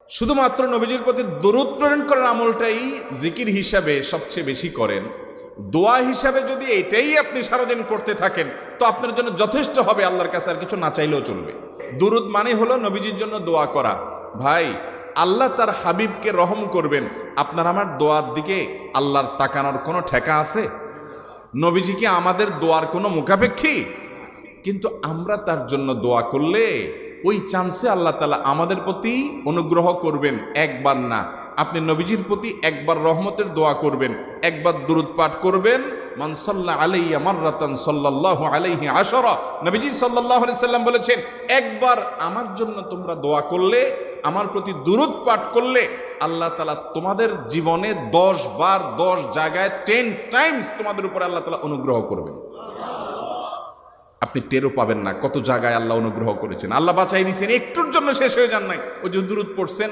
শুধুমাত্র নবীজির প্রতি দরুদ প্রেরণ করার আমলটাই জিকির হিসাবে সবচেয়ে বেশি করেন। দোয়া হিসাবে যদি এটাই আপনি সারাদিন করতে থাকেন তো আপনার জন্য যথেষ্ট হবে, আল্লাহর কাছে আর কিছু না চাইলেও চলবে। দুরুদ মানে হলো নবীজির জন্য দোয়া করা। ভাই, আল্লাহ তার হাবিবকে রহম করবেন, আপনার আমার দোয়ার দিকে আল্লাহর তাকানোর কোনো ঠেকা আছে? নবীজি কি আমাদের দোয়ার কোনো মুখাপেক্ষী? কিন্তু আমরা তার জন্য দোয়া করলে ওই চান্সে আল্লাহ তাআলা আমাদের প্রতি অনুগ্রহ করবেন। একবার না, আপনি নবীজির প্রতি একবার রহমতের দোয়া করবেন, একবার দুরূদ পাঠ করবেন। মান সাল্লা আলাইয়া মাররাতান সাল্লাল্লাহু আলাইহি আশারা, নবীজি সাল্লাল্লাহু আলাইহি সাল্লাম বলেছেন, একবার আমার জন্য তোমরা দোয়া করলে, আমার প্রতি দুরূদ পাঠ করলে, আল্লাহ তাআলা তোমাদের জীবনে 10 বার 10 জায়গায় 10 টাইমস তোমাদের উপর আল্লাহ তাআলা অনুগ্রহ করবেন। আপনি টেরও পাবেন না কত জায়গায় আল্লাহ অনুগ্রহ করেছেন, আল্লাহ বাঁচাই দিয়েছেন, একটুর জন্য শেষ হয়ে যান নাই। ওই যে দুরূদ পড়ছেন,